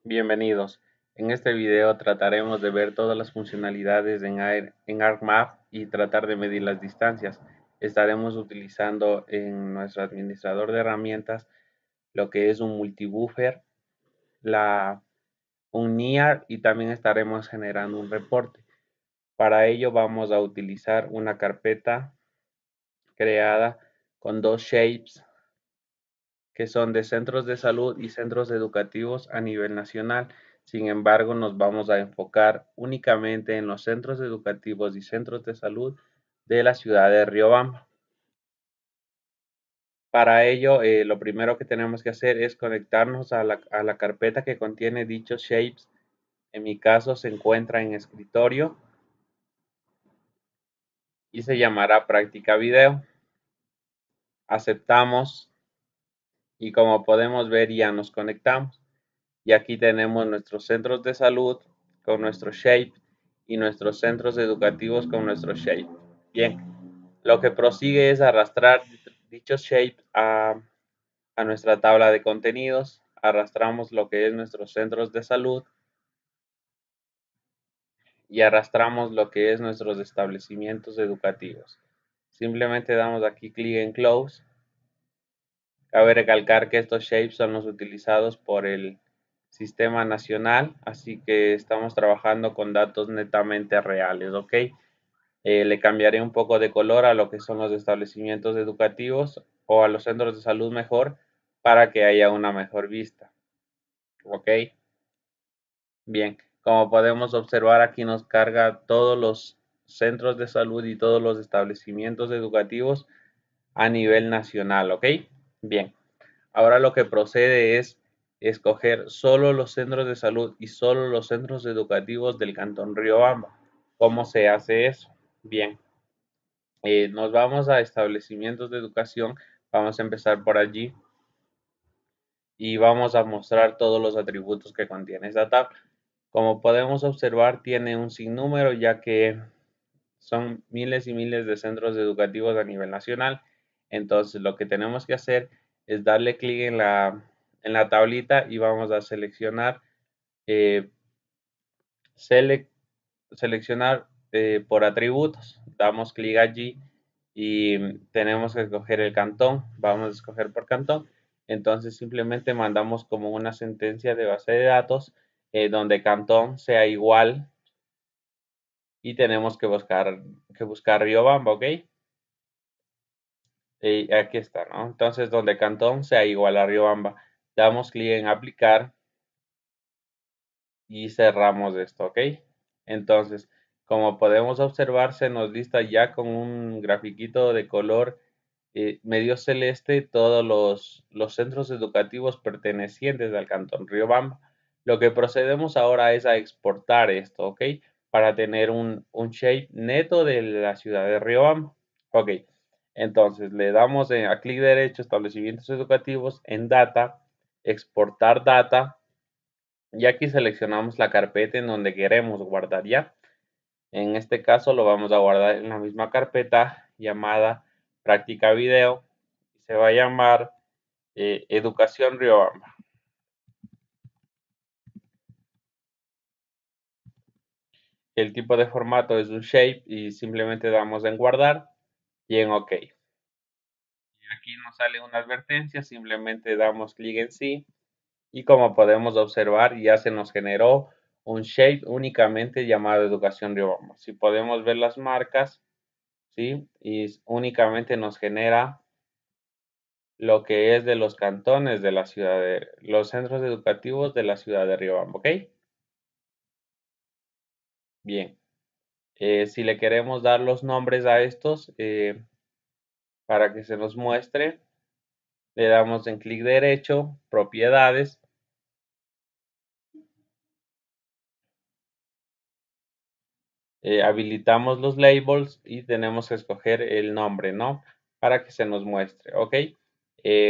Bienvenidos. En este video trataremos de ver todas las funcionalidades en ArcMap y tratar de medir las distancias. Estaremos utilizando en nuestro administrador de herramientas lo que es un multibuffer, un NIAR y también estaremos generando un reporte. Para ello vamos a utilizar una carpeta creada con dos shapes que son de centros de salud y centros educativos a nivel nacional. Sin embargo, nos vamos a enfocar únicamente en los centros educativos y centros de salud de la ciudad de Riobamba. Para ello, lo primero que tenemos que hacer es conectarnos a la carpeta que contiene dichos shapes. En mi caso se encuentra en escritorio y se llamará práctica video. Aceptamos y como podemos ver ya nos conectamos. Y aquí tenemos nuestros centros de salud con nuestro shape y nuestros centros educativos con nuestro shape. Bien, lo que prosigue es arrastrar dichos shapes a nuestra tabla de contenidos. Arrastramos lo que es nuestros centros de salud y arrastramos lo que es nuestros establecimientos educativos. Simplemente damos aquí clic en Close. Cabe recalcar que estos shapes son los utilizados por el sistema nacional, así que estamos trabajando con datos netamente reales, ¿ok? Le cambiaré un poco de color a lo que son los establecimientos educativos o a los centros de salud mejor para que haya una mejor vista, ¿ok? Bien, como podemos observar aquí nos carga todos los centros de salud y todos los establecimientos educativos a nivel nacional, ¿ok? Bien. Ahora lo que procede es escoger solo los centros de salud y solo los centros educativos del Cantón Riobamba. ¿Cómo se hace eso? Bien, nos vamos a establecimientos de educación, vamos a empezar por allí y vamos a mostrar todos los atributos que contiene esta tabla. Como podemos observar, tiene un sinnúmero ya que son miles y miles de centros educativos a nivel nacional. Entonces lo que tenemos que hacer es darle clic en la tablita y vamos a seleccionar seleccionar por atributos. Damos clic allí y tenemos que escoger el cantón. Vamos a escoger por cantón. Entonces simplemente mandamos como una sentencia de base de datos donde cantón sea igual y tenemos que buscar Riobamba, ¿ok? Y aquí está, ¿no? Entonces, donde cantón sea igual a Riobamba, damos clic en aplicar y cerramos esto, ¿ok? Entonces, como podemos observar, se nos lista ya con un grafiquito de color medio celeste todos los centros educativos pertenecientes al cantón Riobamba. Lo que procedemos ahora es a exportar esto, ¿ok? Para tener un shape neto de la ciudad de Riobamba. Ok, entonces le damos a clic derecho, establecimientos educativos, en data, exportar data, y aquí seleccionamos la carpeta en donde queremos guardar ya. En este caso lo vamos a guardar en la misma carpeta llamada práctica video. Se va a llamar educación Riobamba. El tipo de formato es un shape y simplemente damos en guardar y en OK. Aquí nos sale una advertencia, simplemente damos clic en sí y como podemos observar ya se nos generó un shape únicamente llamado educación Riobamba. Si podemos ver las marcas, ¿sí? Y únicamente nos genera lo que es de los cantones de la ciudad de los centros educativos de la ciudad de Riobamba, ¿ok? Bien, si le queremos dar los nombres a estos para que se nos muestre, le damos en clic derecho, propiedades, habilitamos los labels y tenemos que escoger el nombre, ¿no? Para que se nos muestre, ¿ok?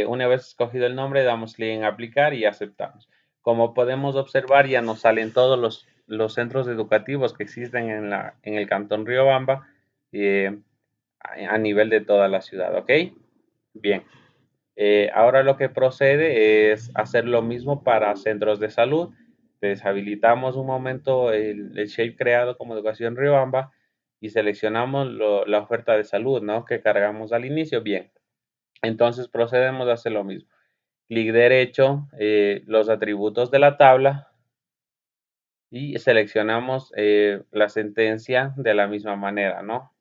Una vez escogido el nombre, damos clic en aplicar y aceptamos. Como podemos observar, ya nos salen todos los centros educativos que existen en el Cantón Riobamba a nivel de toda la ciudad, ¿ok? Bien. Ahora lo que procede es hacer lo mismo para centros de salud. deshabilitamos un momento el shape creado como Educación Riobamba y seleccionamos la oferta de salud, ¿no? Que cargamos al inicio. Bien, entonces procedemos a hacer lo mismo. Clic derecho, los atributos de la tabla y seleccionamos la sentencia de la misma manera, ¿no?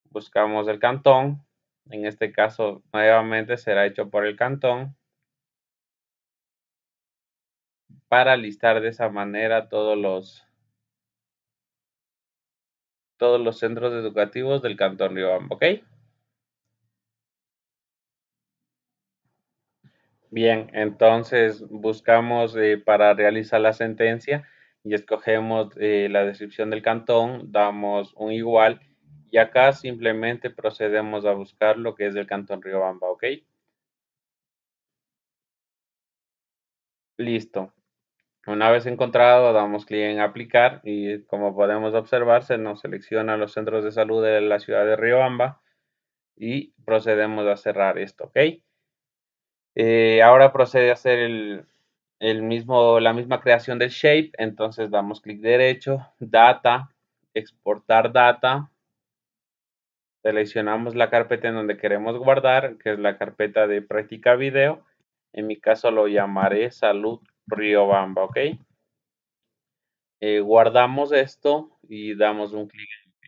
Buscamos el cantón. En este caso, nuevamente será hecho por el cantón para listar de esa manera todos los centros educativos del Cantón Riobamba, ¿ok? Bien, entonces buscamos para realizar la sentencia y escogemos la descripción del cantón, damos un igual y acá simplemente procedemos a buscar lo que es el Cantón Riobamba, ¿ok? Listo. Una vez encontrado, damos clic en aplicar y como podemos observar, se nos selecciona los centros de salud de la ciudad de Riobamba y procedemos a cerrar esto, ¿ok? Ahora procede a hacer la misma creación del shape, entonces damos clic derecho, data, exportar data, seleccionamos la carpeta en donde queremos guardar, que es la carpeta de práctica video, en mi caso lo llamaré salud Riobamba, ¿ok? Guardamos esto y damos un clic en OK.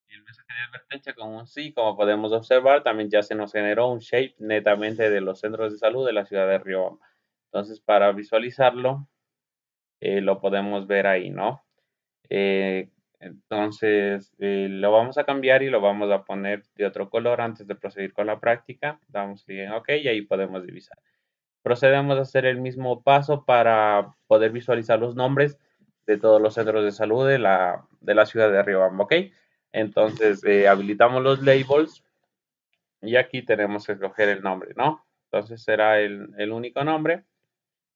El mensaje de advertencia con un sí, como podemos observar, también ya se nos generó un shape netamente de los centros de salud de la ciudad de Riobamba. Entonces, para visualizarlo, lo podemos ver ahí, ¿no? Entonces, lo vamos a cambiar y lo vamos a poner de otro color antes de proseguir con la práctica. Damos clic en OK y ahí podemos divisar. Procedemos a hacer el mismo paso para poder visualizar los nombres de todos los centros de salud de la ciudad de Riobamba, ¿ok? Entonces, habilitamos los labels y aquí tenemos que escoger el nombre, ¿no? Entonces será el único nombre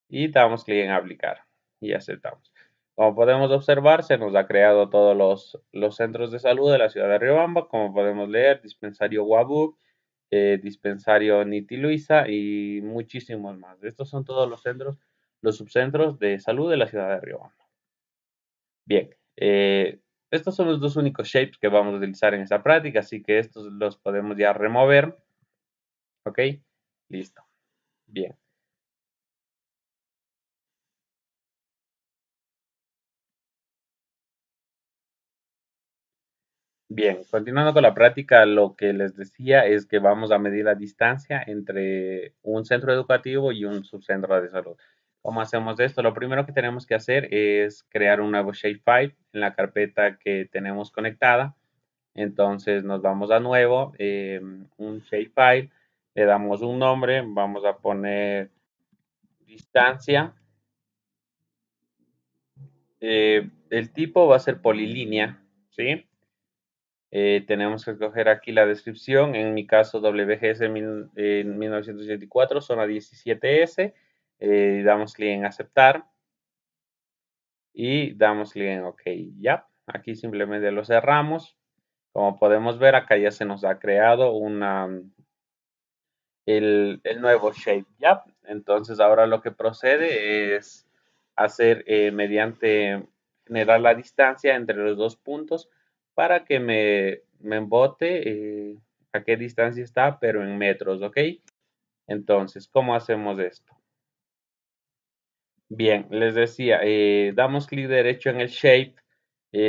y damos clic en aplicar y aceptamos. Como podemos observar, se nos ha creado todos los centros de salud de la ciudad de Riobamba, como podemos leer, dispensario Wabuk, dispensario Niti Luisa y muchísimos más. Estos son todos los centros, los subcentros de salud de la ciudad de Riobamba. Bien, estos son los dos únicos shapes que vamos a utilizar en esta práctica, así que estos los podemos ya remover. ¿Ok? Listo. Bien. Bien, continuando con la práctica, lo que les decía es que vamos a medir la distancia entre un centro educativo y un subcentro de salud. ¿Cómo hacemos esto? Lo primero que tenemos que hacer es crear un nuevo shapefile en la carpeta que tenemos conectada. Entonces nos vamos a nuevo, un shapefile, le damos un nombre, vamos a poner distancia. El tipo va a ser polilínea, ¿sí? Tenemos que escoger aquí la descripción, en mi caso WGS en 1984, zona 17S, damos clic en aceptar y damos clic en OK. Ya, aquí simplemente lo cerramos. Como podemos ver, acá ya se nos ha creado el nuevo shape. Ya, entonces ahora lo que procede es hacer mediante generar la distancia entre los dos puntos para que me embote a qué distancia está, pero en metros, ¿ok? Entonces, ¿cómo hacemos esto? Bien, les decía, damos clic derecho en el shape,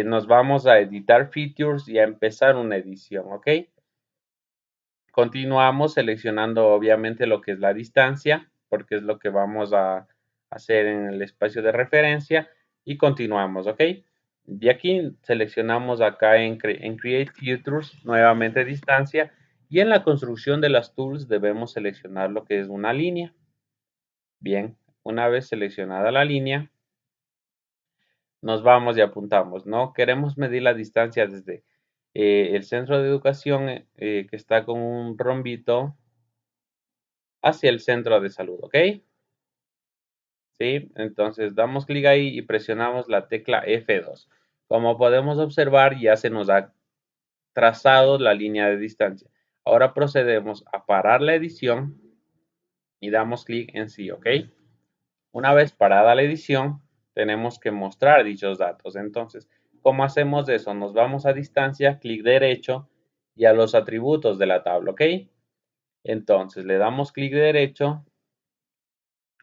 nos vamos a editar features y a empezar una edición, ¿ok? Continuamos seleccionando obviamente lo que es la distancia, porque es lo que vamos a hacer en el espacio de referencia y continuamos, ¿ok? De aquí seleccionamos acá en Create Features, nuevamente distancia, y en la construcción de las tools debemos seleccionar lo que es una línea. Bien, una vez seleccionada la línea, nos vamos y apuntamos, ¿no? Queremos medir la distancia desde el centro de educación que está con un rombito hacia el centro de salud, ¿ok? ¿Sí? Entonces damos clic ahí y presionamos la tecla F2. Como podemos observar, ya se nos ha trazado la línea de distancia. Ahora procedemos a parar la edición y damos clic en sí, ¿ok? Una vez parada la edición, tenemos que mostrar dichos datos. Entonces, ¿cómo hacemos eso? Nos vamos a distancia, clic derecho y a los atributos de la tabla, ¿ok? Entonces, le damos clic derecho,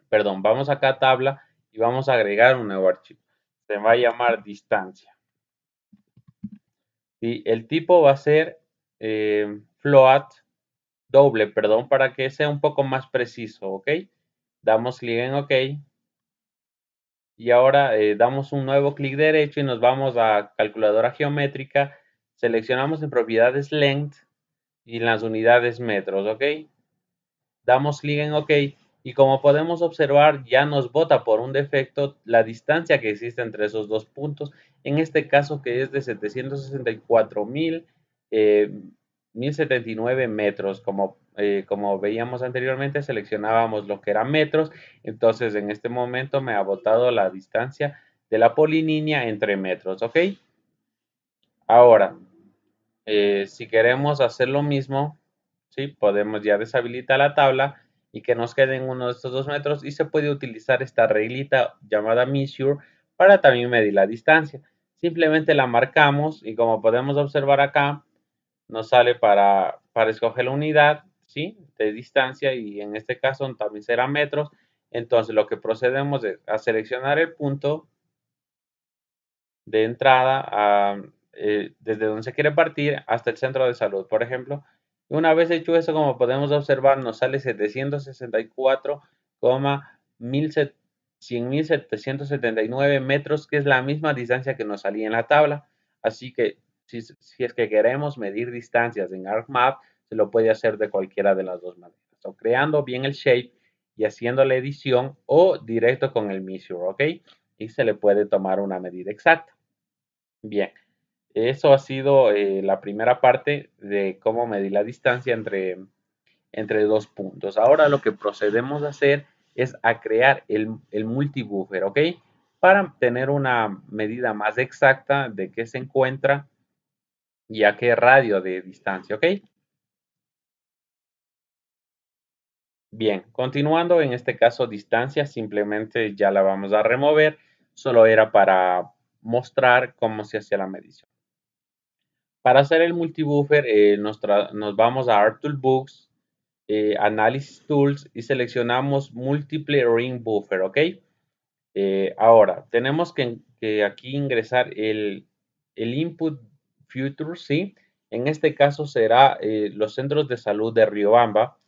perdón, vamos acá a tabla y vamos a agregar un nuevo archivo. Se va a llamar distancia. ¿Sí? El tipo va a ser float doble, perdón, para que sea un poco más preciso, ¿ok? Damos clic en OK y ahora damos un nuevo clic derecho y nos vamos a calculadora geométrica, seleccionamos en propiedades length y en las unidades metros, ¿ok? Damos clic en OK y como podemos observar ya nos bota por un defecto la distancia que existe entre esos dos puntos, en este caso que es de 764.000 1079 metros, como veíamos anteriormente seleccionábamos lo que era metros, entonces en este momento me ha botado la distancia de la polilínea entre metros, ¿ok? Ahora, si queremos hacer lo mismo, ¿sí? Podemos ya deshabilitar la tabla y que nos quede en uno de estos 2 metros y se puede utilizar esta reglita llamada measure para también medir la distancia. Simplemente la marcamos y como podemos observar acá, nos sale para escoger la unidad, ¿sí? De distancia y en este caso también será metros. Entonces lo que procedemos es a seleccionar el punto de entrada desde donde se quiere partir hasta el centro de salud, por ejemplo. Y una vez hecho eso, como podemos observar, nos sale 764,100.779 metros, que es la misma distancia que nos salía en la tabla. Así que si es que queremos medir distancias en ArcMap, se lo puede hacer de cualquiera de las dos maneras. O creando bien el shape y haciendo la edición o directo con el measure, ¿ok? Y se le puede tomar una medida exacta. Bien, eso ha sido la primera parte de cómo medir la distancia entre dos puntos. Ahora lo que procedemos a hacer es a crear el multibuffer, ¿ok? Para tener una medida más exacta de qué se encuentra y a qué radio de distancia, ¿ok? Bien, continuando en este caso distancia, simplemente ya la vamos a remover, solo era para mostrar cómo se hacía la medición. Para hacer el multibuffer nos vamos a ArcToolBooks, Analysis Tools y seleccionamos Multiple Ring Buffer, ¿ok? Ahora, tenemos que aquí ingresar el Input Future, ¿sí? En este caso será los centros de salud de Riobamba,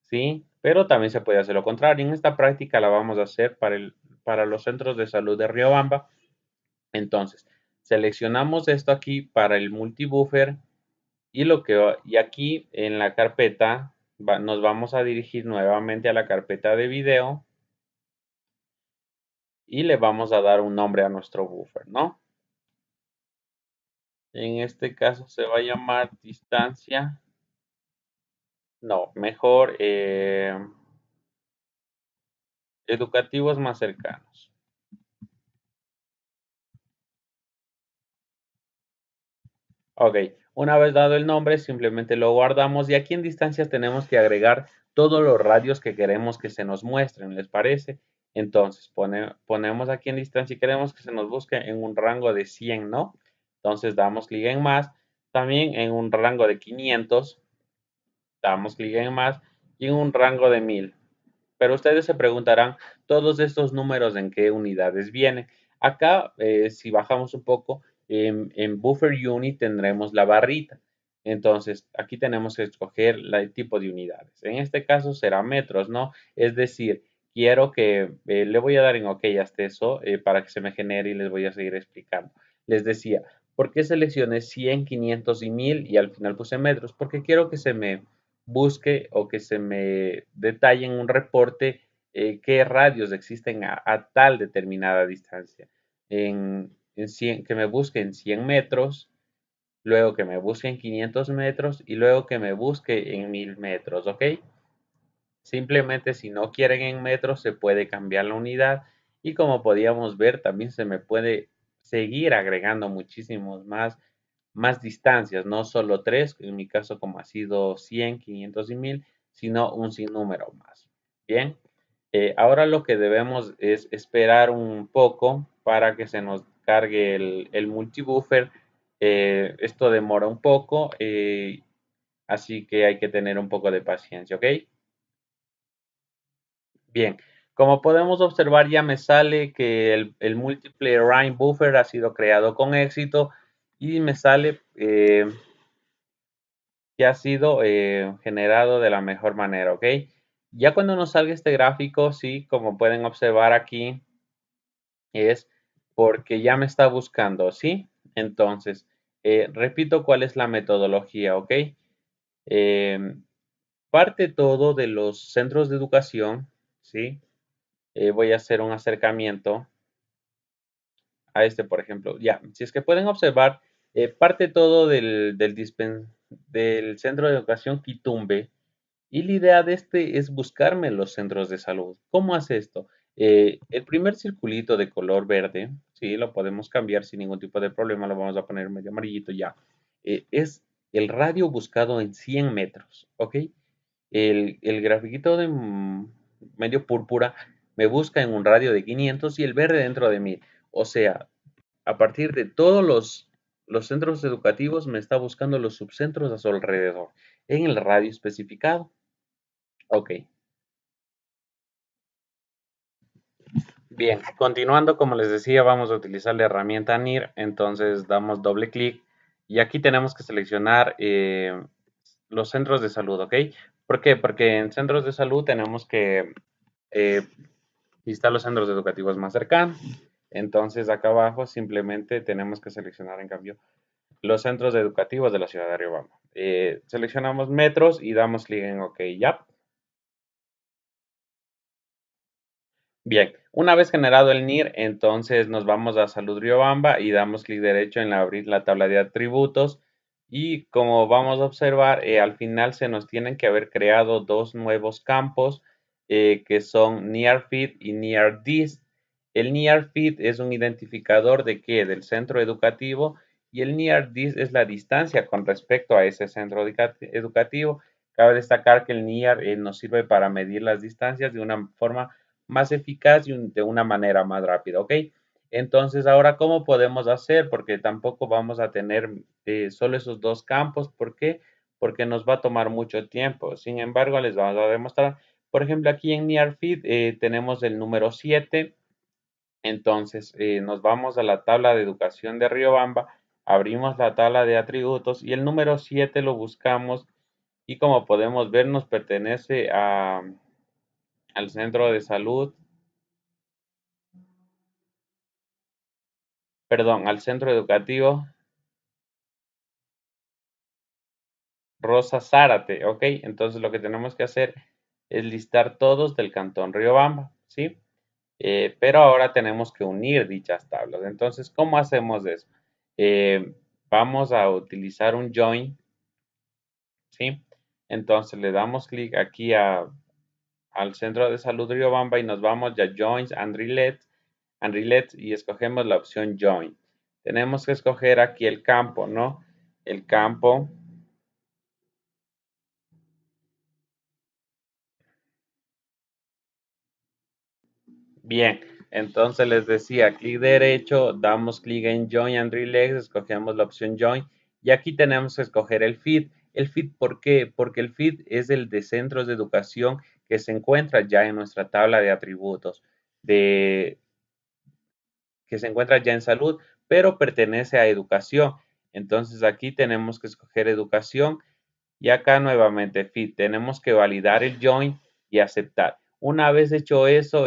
¿sí? Pero también se puede hacer lo contrario. En esta práctica la vamos a hacer para los centros de salud de Riobamba. Entonces, seleccionamos esto aquí para el multibuffer y aquí en la carpeta nos vamos a dirigir nuevamente a la carpeta de video y le vamos a dar un nombre a nuestro buffer, ¿no? En este caso se va a llamar distancia, no, mejor educativos más cercanos. Ok, una vez dado el nombre, simplemente lo guardamos y aquí en distancias tenemos que agregar todos los radios que queremos que se nos muestren, ¿les parece? Entonces ponemos aquí en distancia y queremos que se nos busque en un rango de 100, ¿no? Entonces damos clic en más, también en un rango de 500, damos clic en más y en un rango de 1000. Pero ustedes se preguntarán, ¿todos estos números en qué unidades vienen? Acá, si bajamos un poco, en Buffer Unit tendremos la barrita. Entonces, aquí tenemos que escoger el tipo de unidades. En este caso será metros, ¿no? Es decir, quiero que, le voy a dar en OK hasta eso para que se me genere y les voy a seguir explicando. Les decía, ¿por qué seleccioné 100, 500 y 1000 y al final puse metros? Porque quiero que se me busque o que se me detalle en un reporte qué radios existen a tal determinada distancia. En 100, que me busque en 100 metros, luego que me busque en 500 metros y luego que me busque en 1000 metros, ¿ok? Simplemente si no quieren en metros se puede cambiar la unidad y como podíamos ver también se me puede seguir agregando muchísimos más distancias, no solo tres, en mi caso como ha sido 100, 500 y 1000, sino un sinnúmero más. Bien, Ahora lo que debemos es esperar un poco para que se nos cargue el multibuffer. Esto demora un poco, así que hay que tener un poco de paciencia, ¿ok? Bien, como podemos observar ya me sale que el Multiple Rhyme Buffer ha sido creado con éxito y me sale que ha sido generado de la mejor manera, ¿ok? Ya cuando nos salga este gráfico, sí, como pueden observar aquí, es porque ya me está buscando, ¿sí? Entonces, repito cuál es la metodología, ¿ok? Eh, Parte todo de los centros de educación, ¿sí? Voy a hacer un acercamiento a este, por ejemplo. Ya, si es que pueden observar, parte todo del centro de educación Quitumbe. Y la idea de este es buscarme los centros de salud. ¿Cómo hace esto? El primer circulito de color verde, sí, lo podemos cambiar sin ningún tipo de problema, lo vamos a poner medio amarillito ya. Es el radio buscado en 100 metros, ¿ok? El grafiquito de medio púrpura me busca en un radio de 500 y el verde dentro de 1000. O sea, a partir de todos los centros educativos me está buscando los subcentros a su alrededor en el radio especificado. Ok, bien, continuando, como les decía, vamos a utilizar la herramienta NIR, entonces damos doble clic y aquí tenemos que seleccionar los centros de salud, ¿ok? ¿Por qué? Porque en centros de salud tenemos que eh, listar los centros educativos más cercanos, entonces acá abajo simplemente tenemos que seleccionar en cambio los centros educativos de la ciudad de Riobamba. Seleccionamos metros y damos clic en OK, ya. Bien, una vez generado el NIR, entonces nos vamos a Salud Riobamba y damos clic derecho en abrir la tabla de atributos. Y como vamos a observar, al final se nos tienen que haber creado dos nuevos campos que son NearFit y NearDist. El NearFit es un identificador de qué? Del centro educativo y el NearDist es la distancia con respecto a ese centro educativo. Cabe destacar que el NEAR nos sirve para medir las distancias de una forma más eficaz y de una manera más rápida, ¿ok? Entonces, ahora, ¿cómo podemos hacer? Porque tampoco vamos a tener solo esos dos campos. ¿Por qué? Porque nos va a tomar mucho tiempo. Sin embargo, les vamos a demostrar. Por ejemplo, aquí en NearFit tenemos el número 7. Entonces, nos vamos a la tabla de educación de Riobamba, abrimos la tabla de atributos y el número 7 lo buscamos y como podemos ver nos pertenece al centro de salud, perdón, al centro educativo Rosa Zárate, ¿ok? Entonces lo que tenemos que hacer es listar todos del cantón Riobamba, ¿sí? Pero ahora tenemos que unir dichas tablas. Entonces, ¿cómo hacemos eso? Vamos a utilizar un join, ¿sí? Entonces le damos clic aquí al centro de salud Riobamba y nos vamos ya Joins and Relets y escogemos la opción Join. Tenemos que escoger aquí el campo, ¿no? El campo. Bien, entonces les decía, clic derecho, damos clic en Join and Relax, escogemos la opción Join y aquí tenemos que escoger el feed. ¿El feed por qué? Porque el feed es el de centros de educación que se encuentra ya en nuestra tabla de atributos, que se encuentra ya en salud, pero pertenece a educación. Entonces aquí tenemos que escoger educación y acá nuevamente feed. Tenemos que validar el join y aceptar. Una vez hecho eso,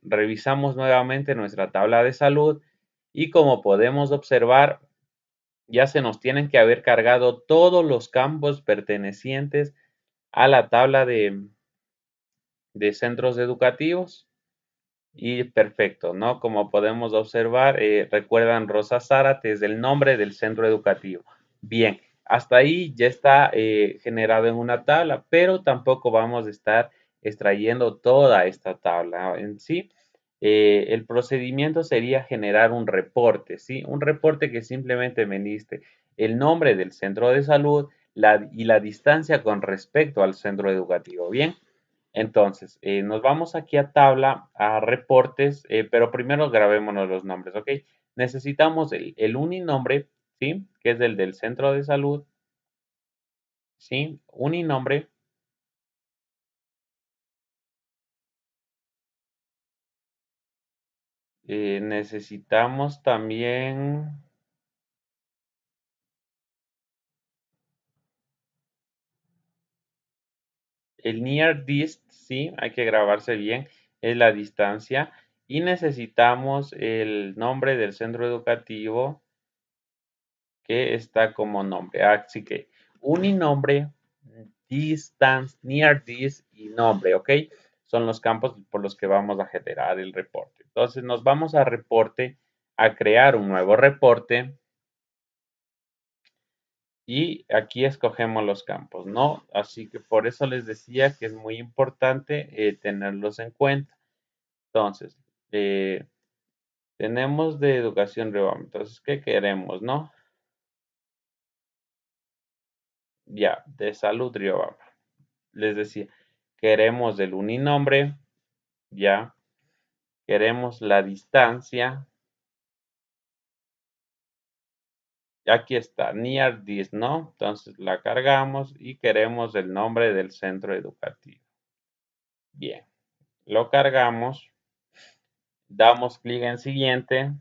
revisamos nuevamente nuestra tabla de salud y como podemos observar, ya se nos tienen que haber cargado todos los campos pertenecientes a la tabla de centros educativos. Y perfecto, ¿no? Como podemos observar, recuerdan Rosa Zárate es el nombre del centro educativo. Bien, hasta ahí ya está generado en una tabla, pero tampoco vamos a estar extrayendo toda esta tabla en sí. El procedimiento sería generar un reporte, ¿sí? Un reporte que simplemente me liste el nombre del centro de salud y la distancia con respecto al centro educativo. Bien. Entonces, nos vamos aquí a tabla, a reportes, pero primero grabémonos los nombres, ¿ok? Necesitamos el uninombre, ¿sí? Que es el del centro de salud, ¿sí? Uninombre. Necesitamos también el near dist, ¿sí? Hay que grabarse bien, es la distancia. Y necesitamos el nombre del centro educativo que está como nombre. Así que uninombre, distance, near this y nombre, ¿ok? Son los campos por los que vamos a generar el reporte. Entonces nos vamos a reporte, a crear un nuevo reporte y aquí escogemos los campos, ¿no? Así que por eso les decía que es muy importante tenerlos en cuenta. Entonces, eh, tenemos de educación Riobamba. Entonces, ¿qué queremos, no? Ya, de salud Riobamba. Les decía, queremos el uninombre, ya, queremos la distancia, aquí está, near this, ¿no? Entonces la cargamos y queremos el nombre del centro educativo. Bien, lo cargamos, damos clic en siguiente.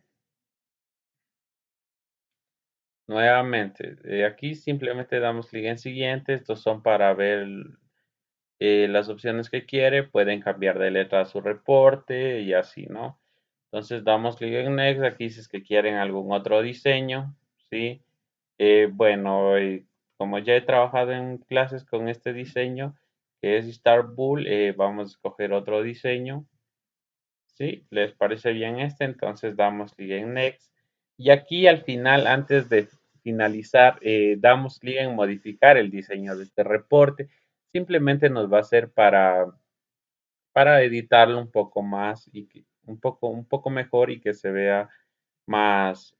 Nuevamente, aquí simplemente damos clic en siguiente. Estos son para ver las opciones que quiere. Pueden cambiar de letra a su reporte y así, ¿no? Entonces damos clic en Next. Aquí si es que quieren algún otro diseño, ¿sí? Bueno, como ya he trabajado en clases con este diseño, que es Star Bull, vamos a escoger otro diseño. ¿Sí? ¿Les parece bien este? Entonces damos clic en Next. Y aquí al final, antes de finalizar, damos clic en modificar el diseño de este reporte. Simplemente nos va a hacer para editarlo un poco más y un poco mejor y que se vea más,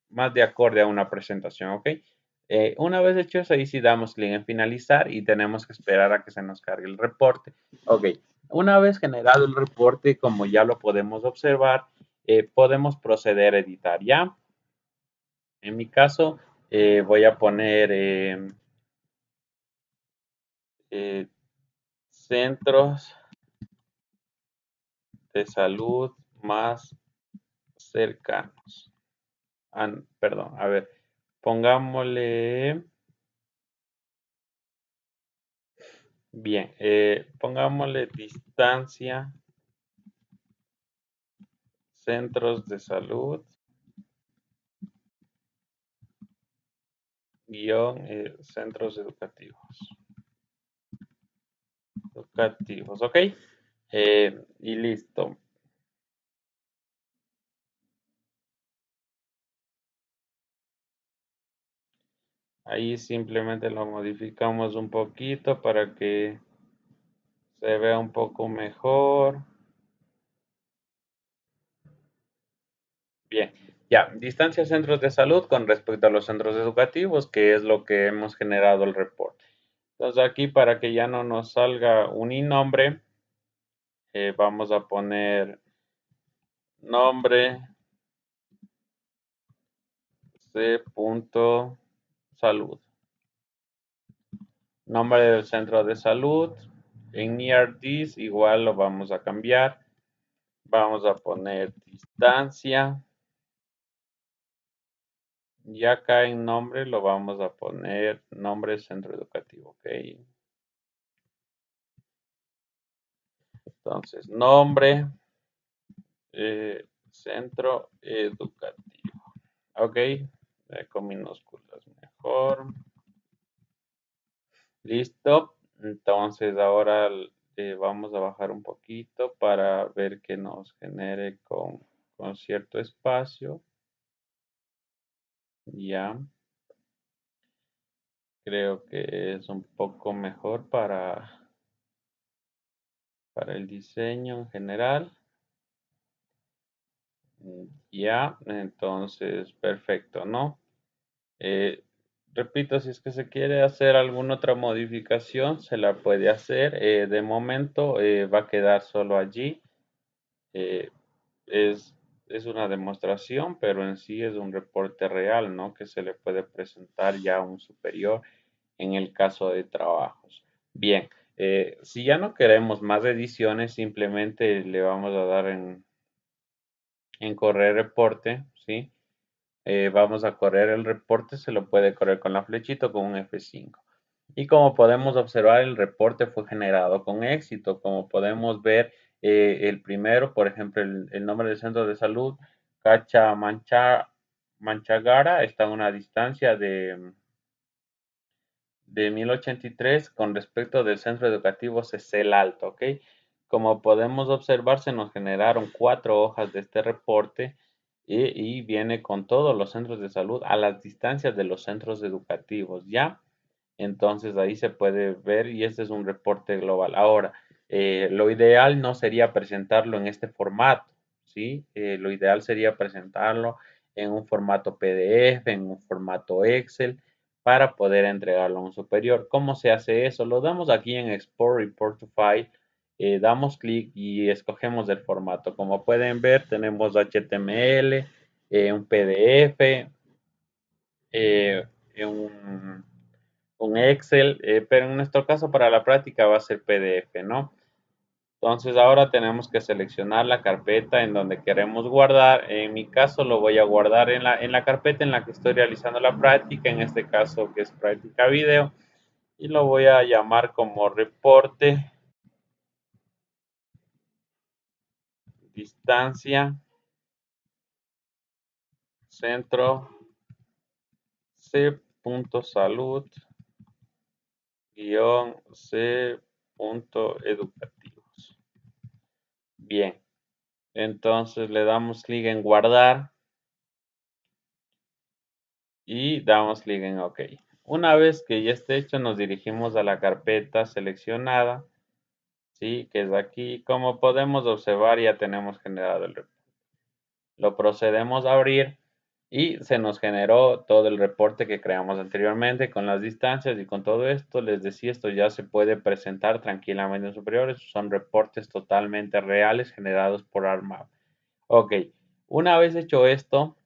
más de acorde a una presentación, ¿ok? Una vez hecho eso, ahí sí damos clic en finalizar y tenemos que esperar a que se nos cargue el reporte. Ok, una vez generado el reporte, como ya lo podemos observar, podemos proceder a editar ya. En mi caso, voy a poner eh, centros de salud más cercanos. Perdón, a ver, pongámosle, bien, pongámosle distancia, centros de salud, guión, centros educativos, ¿ok? Y listo. Ahí simplemente lo modificamos un poquito para que se vea un poco mejor. Bien, ya, distancia centros de salud con respecto a los centros educativos, que es lo que hemos generado el reporte. Entonces aquí para que ya no nos salga un nombre, vamos a poner nombre c.salud. Nombre del centro de salud. En near this igual lo vamos a cambiar. Vamos a poner distancia. Y acá en nombre lo vamos a poner nombre centro educativo. Ok. Entonces, nombre centro educativo. Ok. Con minúsculas mejor. Listo. Entonces ahora vamos a bajar un poquito para ver que nos genere con cierto espacio. Ya. Creo que es un poco mejor para el diseño en general. Ya, entonces perfecto, ¿no? Eh, Repito, si es que se quiere hacer alguna otra modificación, se la puede hacer. De momento va a quedar solo allí. Eh, es, es una demostración, pero en sí es un reporte real, ¿no? Que se le puede presentar ya a un superior en el caso de trabajos. Bien, si ya no queremos más ediciones, simplemente le vamos a dar en correr reporte, ¿sí? Vamos a correr el reporte, se lo puede correr con la flechita o con un F5. Y como podemos observar, el reporte fue generado con éxito. Como podemos ver, el primero, por ejemplo, el nombre del centro de salud, Manchagara, está a una distancia de 1083 con respecto del centro educativo Cecel Alto, ¿ok? Como podemos observar, se nos generaron 4 hojas de este reporte y viene con todos los centros de salud a las distancias de los centros educativos, ¿ya? Entonces ahí se puede ver y este es un reporte global. Ahora, lo ideal no sería presentarlo en este formato, ¿sí? Lo ideal sería presentarlo en un formato PDF, en un formato Excel, para poder entregarlo a un superior. ¿Cómo se hace eso? Lo damos aquí en Export Report to File, damos clic y escogemos el formato. Como pueden ver, tenemos HTML, un PDF, eh, un un Excel, pero en nuestro caso para la práctica va a ser PDF, ¿no? Entonces ahora tenemos que seleccionar la carpeta en donde queremos guardar. En mi caso lo voy a guardar en la carpeta en la que estoy realizando la práctica, en este caso que es práctica video, y lo voy a llamar como reporte, distancia, centro, c.salud, c.educativos. Bien, entonces le damos clic en guardar y damos clic en OK. Una vez que ya esté hecho, nos dirigimos a la carpeta seleccionada, ¿sí? Que es aquí. Como podemos observar, ya tenemos generado el reporte. Lo procedemos a abrir y se nos generó todo el reporte que creamos anteriormente con las distancias y con todo esto. Les decía, esto ya se puede presentar tranquilamente en superiores. Son reportes totalmente reales generados por ARMAP. OK, una vez hecho esto,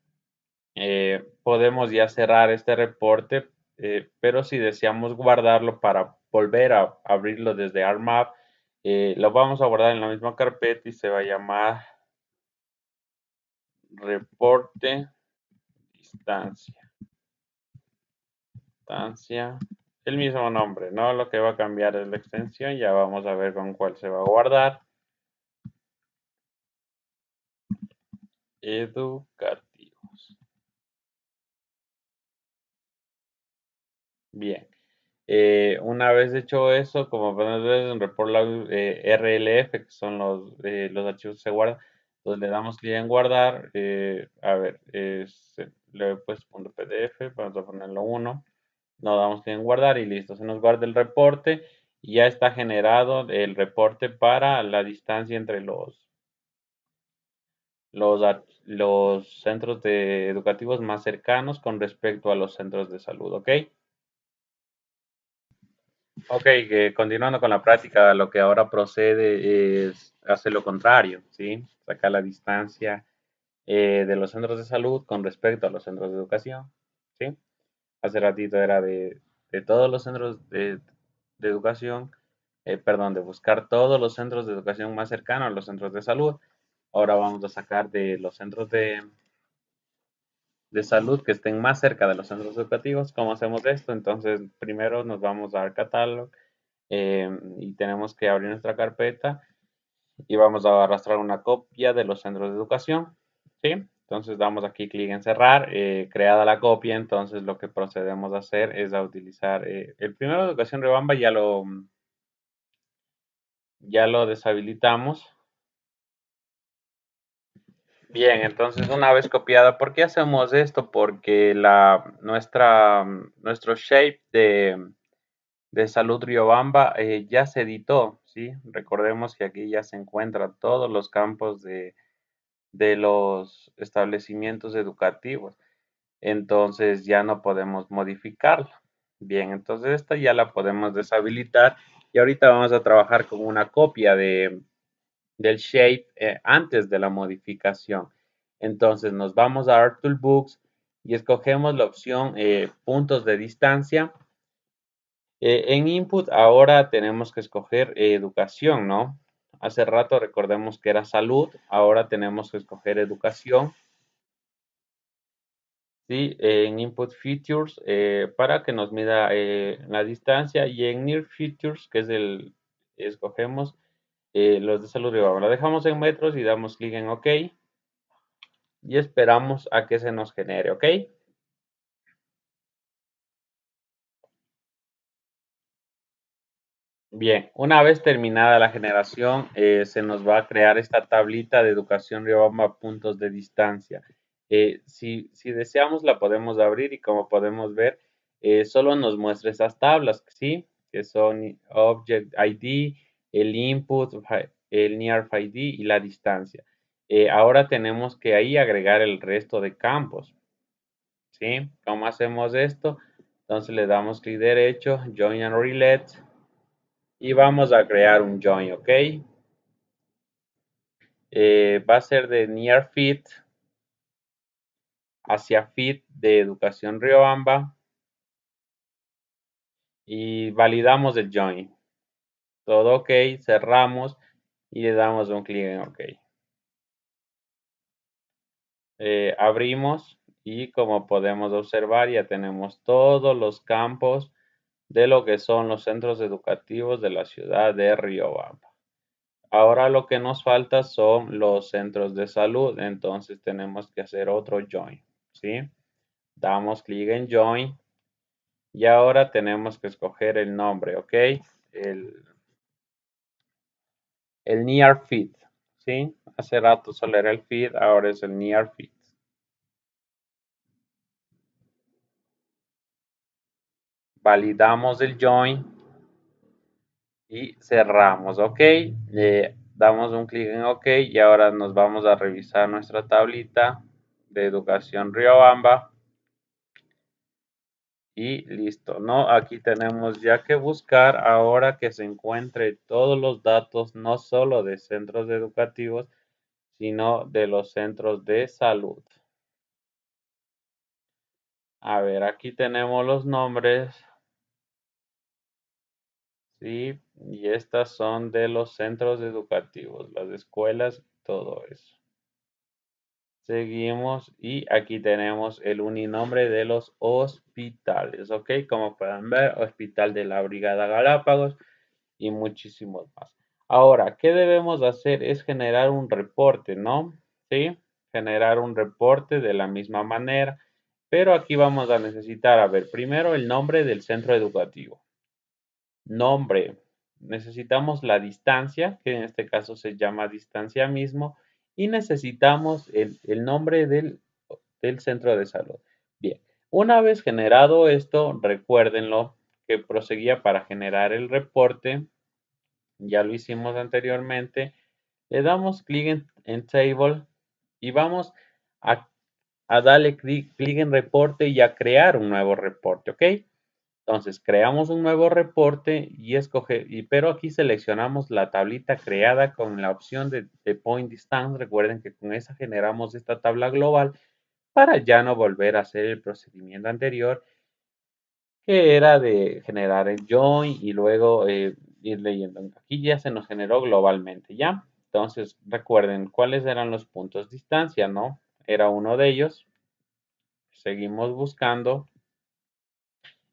podemos ya cerrar este reporte, pero si deseamos guardarlo para volver a abrirlo desde ARMAP, lo vamos a guardar en la misma carpeta y se va a llamar reporte distancia. Distancia, el mismo nombre, ¿no? Lo que va a cambiar es la extensión, ya vamos a ver con cuál se va a guardar. Educativos. Bien. Una vez hecho eso, como podemos ver, en report log RLF, que son los archivos que se guardan, entonces le damos clic en guardar. A ver, le he puesto .pdf, vamos a ponerlo 1. No damos clic en guardar y listo, se nos guarda el reporte y ya está generado el reporte para la distancia entre los centros educativos más cercanos con respecto a los centros de salud, ¿ok? Ok, continuando con la práctica, lo que ahora procede es hacer lo contrario, ¿sí? Sacar la distancia de los centros de salud con respecto a los centros de educación, ¿sí? Hace ratito era de todos los centros de educación, perdón, de buscar todos los centros de educación más cercanos a los centros de salud. Ahora vamos a sacar de los centros de salud que estén más cerca de los centros educativos. ¿Cómo hacemos esto? Entonces, primero nos vamos al catálogo y tenemos que abrir nuestra carpeta y vamos a arrastrar una copia de los centros de educación, ¿sí? Entonces damos aquí clic en cerrar, creada la copia, entonces lo que procedemos a hacer es a utilizar el primero de educación Riobamba, ya lo deshabilitamos. Bien, entonces una vez copiada, ¿por qué hacemos esto? Porque nuestro shape de Salud Riobamba ya se editó, ¿sí? Recordemos que aquí ya se encuentran todos los campos de los establecimientos educativos. entonces ya no podemos modificarla. Bien, entonces esta ya la podemos deshabilitar y ahorita vamos a trabajar con una copia del shape antes de la modificación. Entonces nos vamos a Art Toolbox y escogemos la opción puntos de distancia. En input ahora tenemos que escoger educación, ¿no? Hace rato recordemos que era salud, ahora tenemos que escoger educación. ¿Sí? En input features para que nos mida la distancia y en near features, que es escogemos los de salud rival. Lo dejamos en metros y damos clic en OK y esperamos a que se nos genere, ¿ok? Bien, una vez terminada la generación, se nos va a crear esta tablita de educación Riobamba puntos de distancia. Si deseamos, la podemos abrir y como podemos ver, solo nos muestra esas tablas, ¿sí? Que son Object ID, el Input, el Nearf ID y la distancia. Ahora tenemos que ahí agregar el resto de campos, ¿sí? ¿Cómo hacemos esto? Entonces le damos clic derecho, Join and Relate y vamos a crear un join, ¿ok? Va a ser de near fit hacia fit de educación Riobamba y validamos el join. Todo ok, cerramos y le damos un clic en ok. Abrimos y como podemos observar ya tenemos todos los campos de lo que son los centros educativos de la ciudad de Riobamba. Ahora lo que nos falta son los centros de salud, entonces tenemos que hacer otro join, ¿sí? Damos clic en join y ahora tenemos que escoger el nombre, ¿ok? El near fit, ¿sí? Hace rato solo era el fit, ahora es el near fit. Validamos el join y cerramos, ¿ok? Damos un clic en OK y ahora nos vamos a revisar nuestra tablita de educación Riobamba. Y listo, ¿no? Aquí tenemos ya que buscar ahora que se encuentre todos los datos, no solo de centros educativos, sino de los centros de salud. A ver, aquí tenemos los nombres, ¿sí? Y estas son de los centros educativos, las escuelas, todo eso. Seguimos y aquí tenemos el uninombre de los hospitales, ¿ok? Como pueden ver, Hospital de la Brigada Galápagos y muchísimos más. Ahora, ¿qué debemos hacer? Es generar un reporte, ¿no? ¿Sí? Generar un reporte de la misma manera, pero aquí vamos a necesitar, a ver, primero el nombre del centro educativo. Nombre. Necesitamos la distancia, que en este caso se llama distancia mismo, y necesitamos el nombre del centro de salud. Bien, una vez generado esto, recuérdenlo que proseguía para generar el reporte. Ya lo hicimos anteriormente. Le damos clic en Table y vamos a, a darle clic en reporte y a crear un nuevo reporte, ¿ok? Entonces, creamos un nuevo reporte pero aquí seleccionamos la tablita creada con la opción de Point Distance. Recuerden que con esa generamos esta tabla global para ya no volver a hacer el procedimiento anterior que era de generar el join y luego ir leyendo. Aquí ya se nos generó globalmente, ¿ya? Entonces, recuerden cuáles eran los puntos de distancia, ¿no? Era uno de ellos. Seguimos buscando.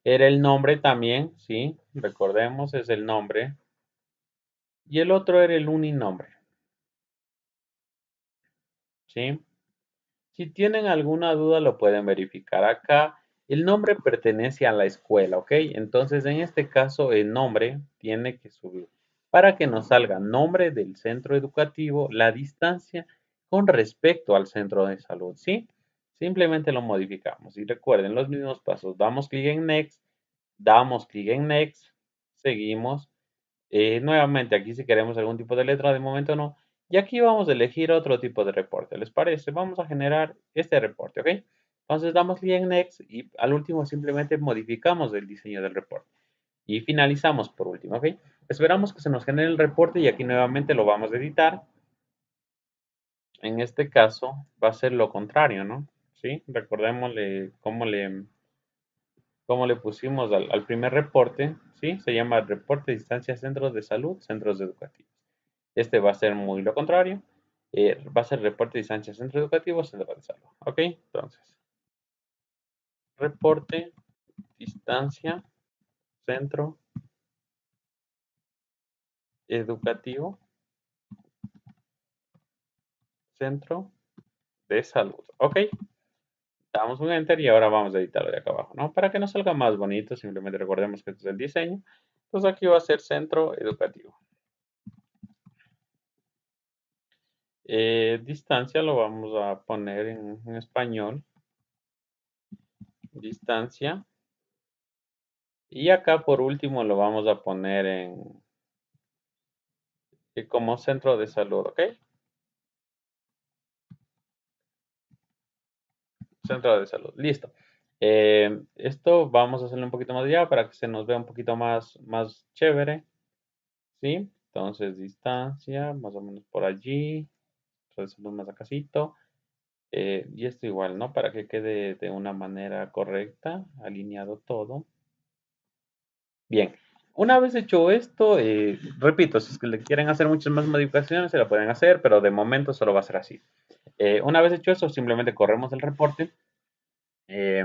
Era el nombre también, ¿sí? Recordemos, es el nombre. Y el otro era el uninombre, ¿sí? Si tienen alguna duda, lo pueden verificar acá. El nombre pertenece a la escuela, ¿ok? Entonces, en este caso, el nombre tiene que subir para que nos salga nombre del centro educativo, la distancia con respecto al centro de salud, ¿sí? Simplemente lo modificamos. Y recuerden los mismos pasos. Damos clic en Next, damos clic en Next, seguimos. Nuevamente, aquí si queremos algún tipo de letra, de momento no. Y aquí vamos a elegir otro tipo de reporte. ¿Les parece? Vamos a generar este reporte, ¿ok? Entonces damos clic en Next y al último simplemente modificamos el diseño del reporte. Y finalizamos por último, ¿ok? Esperamos que se nos genere el reporte y aquí nuevamente lo vamos a editar. En este caso va a ser lo contrario, ¿no? ¿Sí? Recordémosle cómo le pusimos al primer reporte, ¿sí? Se llama reporte de distancia centros de salud, centros educativos. Este va a ser muy lo contrario. Va a ser reporte de distancia centro educativo, centro de salud. ¿Ok? Entonces, reporte, distancia, centro educativo, centro de salud. ¿Ok? Damos un enter y ahora vamos a editarlo de acá abajo, ¿no? Para que nos salga más bonito, simplemente recordemos que este es el diseño. Entonces aquí va a ser centro educativo. Distancia lo vamos a poner en español. Distancia. Y acá por último lo vamos a poner como centro de salud, ¿ok? Centro de salud, listo. Esto vamos a hacerlo un poquito más allá para que se nos vea un poquito más chévere, ¿sí? Entonces distancia, más o menos por allí. Centro de salud más acásito. Y esto igual, ¿no? Para que quede de una manera correcta, alineado todo. Bien, una vez hecho esto, repito, si es que le quieren hacer muchas más modificaciones, se lo pueden hacer, pero de momento solo va a ser así. Una vez hecho eso, simplemente corremos el reporte. eh,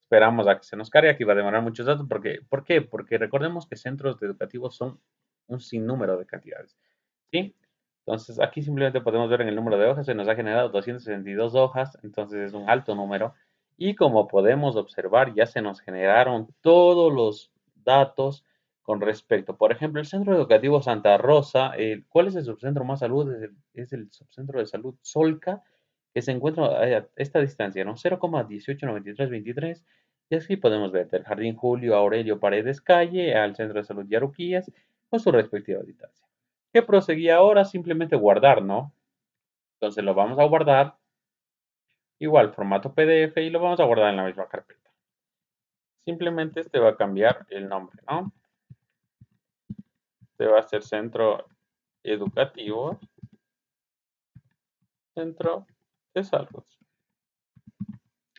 Esperamos a que se nos cargue, aquí va a demorar muchos datos. ¿Por qué? Porque recordemos que centros educativos son un sinnúmero de cantidades, ¿sí? Entonces, aquí simplemente podemos ver en el número de hojas, se nos ha generado 262 hojas, entonces es un alto número. Y como podemos observar, ya se nos generaron todos los datos con respecto. Por ejemplo, el Centro Educativo Santa Rosa, ¿cuál es el subcentro más salud? Es el subcentro de salud Solca, que se encuentra a esta distancia, ¿no? 0,189323. Y así podemos ver del Jardín Julio Aurelio Paredes Calle al Centro de Salud Yaruquías con su respectiva distancia. ¿Qué proseguía ahora? Simplemente guardar, ¿no? Entonces lo vamos a guardar, igual formato PDF y lo vamos a guardar en la misma carpeta. Simplemente este va a cambiar el nombre, ¿no? Este va a ser Centro Educativo, Centro de Salud.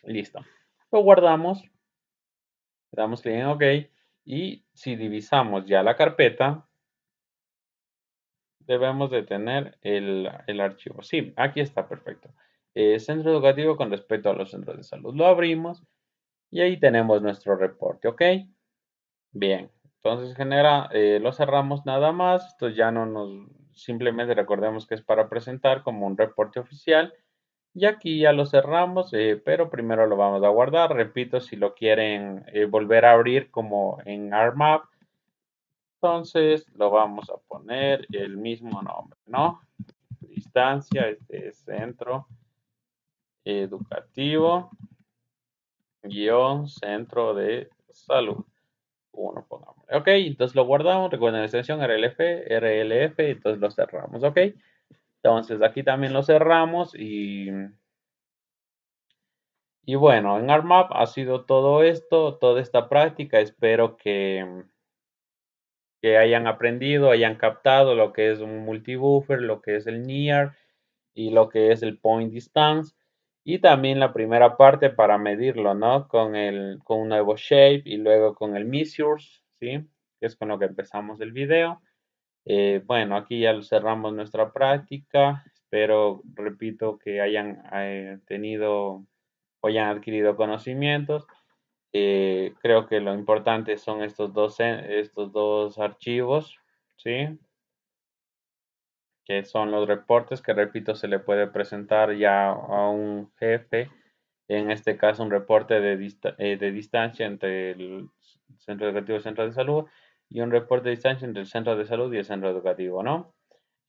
Listo. Lo guardamos, le damos clic en OK y si divisamos ya la carpeta, debemos de tener el archivo. Sí, aquí está, perfecto. Centro educativo con respecto a los centros de salud. Lo abrimos y ahí tenemos nuestro reporte, ¿ok? Bien, entonces lo cerramos nada más. Esto ya no simplemente recordemos que es para presentar como un reporte oficial. Y aquí ya lo cerramos, pero primero lo vamos a guardar. Repito, si lo quieren volver a abrir como en ARMAP, entonces lo vamos a poner el mismo nombre, ¿no? Distancia, este es centro educativo, guión, centro de salud. Uno, pongamos. Ok, entonces lo guardamos. Recuerden la extensión RLF, entonces lo cerramos. Ok, entonces aquí también lo cerramos y bueno, en ARMAP ha sido todo esto, toda esta práctica. Espero que hayan aprendido, hayan captado lo que es un multibuffer, lo que es el near y lo que es el point distance. Y también la primera parte para medirlo, ¿no? Con un nuevo shape y luego con el measures, ¿sí? Que es con lo que empezamos el video. Bueno, aquí ya cerramos nuestra práctica. Espero, repito, que hayan tenido o hayan adquirido conocimientos. Creo que lo importante son estos dos archivos, ¿sí? Que son los reportes que, repito, se le puede presentar ya a un jefe, en este caso un reporte de distancia entre el centro educativo y el centro de salud y un reporte de distancia entre el centro de salud y el centro educativo, ¿no?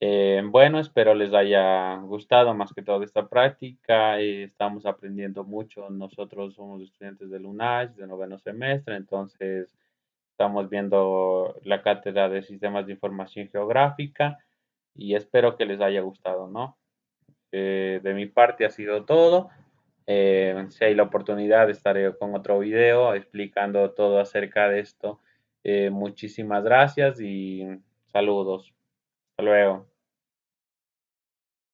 Bueno, espero les haya gustado más que todo esta práctica. Estamos aprendiendo mucho. Nosotros somos estudiantes del UNACH, de noveno semestre, entonces estamos viendo la cátedra de Sistemas de Información Geográfica y espero que les haya gustado, ¿no? De mi parte ha sido todo. Si hay la oportunidad, estaré con otro video explicando todo acerca de esto. Muchísimas gracias y saludos. Hasta luego.